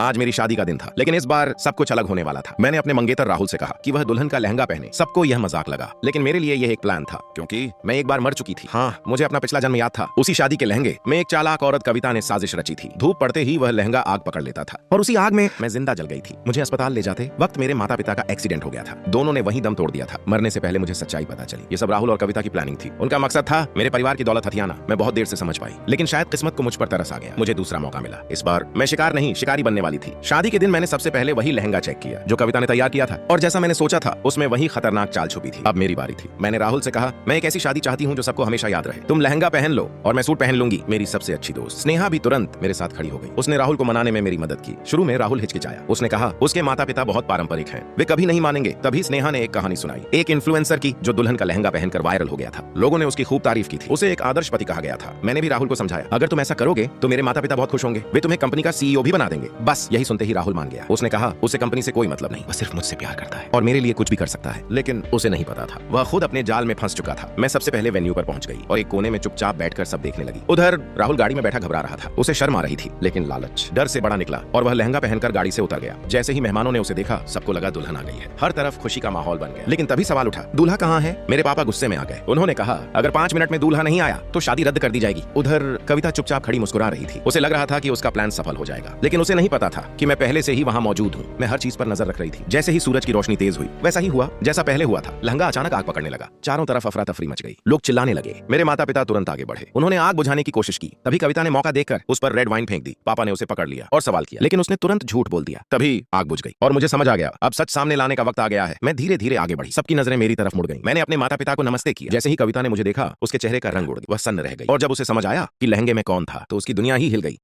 आज मेरी शादी का दिन था, लेकिन इस बार सब कुछ अलग होने वाला था। मैंने अपने मंगेतर राहुल से कहा कि वह दुल्हन का लहंगा पहने। सबको यह मजाक लगा, लेकिन मेरे लिए यह एक प्लान था, क्योंकि मैं एक बार मर चुकी थी। हाँ, मुझे अपना पिछला जन्म याद था। उसी शादी के लहंगे में एक चालाक औरत कविता ने साजिश रची थी। धूप पड़ते ही वह लहंगा आग पकड़ लेता था और उसी आग में मैं जिंदा जल गई थी। मुझे अस्पताल ले जाते वक्त मेरे माता पिता का एक्सीडेंट हो गया था। दोनों ने वहीं दम तोड़ दिया था। मरने से पहले मुझे सच्चाई पता चली। ये सब राहुल और कविता की प्लानिंग थी। उनका मकसद था मेरे परिवार की दौलत हथियाना। मैं बहुत देर से समझ पाई, लेकिन शायद किस्मत को मुझ पर तरस आ गया। मुझे दूसरा मौका मिला। इस बार मैं शिकार नहीं, शिकारी बनने वाली थी। शादी के दिन मैंने सबसे पहले वही लहंगा चेक किया जो कविता ने तैयार किया था, और जैसा मैंने सोचा था उसमें वही खतरनाक चाल छुपी थी। अब मेरी बारी थी। मैंने राहुल से कहा, मैं एक ऐसी शादी चाहती हूँ जो सबको हमेशा याद रहे। तुम लहंगा पहन लो और मैं सूट पहन लूंगी। मेरी सबसे अच्छी दोस्त स्नेहा भी तुरंत मेरे साथ खड़ी हो गई। उसने राहुल को मनाने में मेरी मदद की। शुरू में राहुल हिचकिचाया। उसने कहा उसके माता पिता बहुत पारंपरिक हैं, वे कभी नहीं मानेंगे। तभी स्नेहा ने एक कहानी सुनाई, एक इन्फ्लुएंसर की जो दुल्हन का लहंगा पहनकर वायरल हो गया था। लोगों ने उसकी खूब तारीफ की थी। उसे एक आदर्श पति कहा गया था। मैंने भी राहुल को समझाया, अगर तुम ऐसा करोगे तो मेरे माता पिता बहुत खुश होंगे। वे तुम्हें कंपनी का सीईओ भी बना देंगे। बस यही सुनते ही राहुल मान गया। उसने कहा उसे कंपनी से कोई मतलब नहीं, वह सिर्फ मुझसे प्यार करता है और मेरे लिए कुछ भी कर सकता है। लेकिन उसे नहीं पता था, वह खुद अपने जाल में फंस चुका था। मैं सबसे पहले वेन्यू पर पहुंच गई और एक कोने में चुपचाप बैठकर सब देखने लगी। उधर राहुल गाड़ी में बैठा घबरा रहा था। उसे शर्म आ रही थी, लेकिन लालच डर से बड़ा निकला और वह लहंगा पहनकर गाड़ी से उतर गया। जैसे ही मेहमानों ने उसे देखा, सबको लगा दुल्हन आ गई है। हर तरफ खुशी का माहौल बन गया। लेकिन तभी सवाल उठा, दूल्हा कहाँ है? मेरे पापा गुस्से में आ गए। उन्होंने कहा अगर 5 मिनट में दूल्हा नहीं आया तो शादी रद्द कर दी जाएगी। उधर कविता चुपचाप खड़ी मुस्कुरा रही थी। उसे लग रहा था कि उसका प्लान सफल हो जाएगा, लेकिन उसे नहीं पता था कि मैं पहले से ही वहां मौजूद हूँ। मैं हर चीज पर नजर रख रही थी। जैसे ही सूरज की रोशनी तेज हुई, वैसा ही हुआ जैसा पहले हुआ था। लहंगा अचानक आग पकड़ने लगा। चारों तरफ अफरा तफरी मच गई। लोग चिल्लाने लगे। मेरे माता पिता तुरंत आगे बढ़े। उन्होंने आग बुझाने की कोशिश की। तभी कविता ने मौका देखकर उस पर रेड वाइन फेंक दी। पापा ने उसे पकड़ लिया और सवाल किया, लेकिन उसने तुरंत झूठ बोल दिया। तभी आग बुझ गई और मुझे समझ आ गया, अब सच सामने लाने का वक्त आ गया है। मैं धीरे धीरे आगे बढ़ी। सबकी नजरें मेरी तरफ मुड़ गई। मैंने अपने माता पिता को नमस्ते किया। जैसे ही कविता ने मुझे देखा, उसके चेहरे का रंग उड़ गया। वह सन्न रह गई और जब उसे समझ आया कि लहंगे में कौन था, तो उसकी दुनिया ही हिल गई।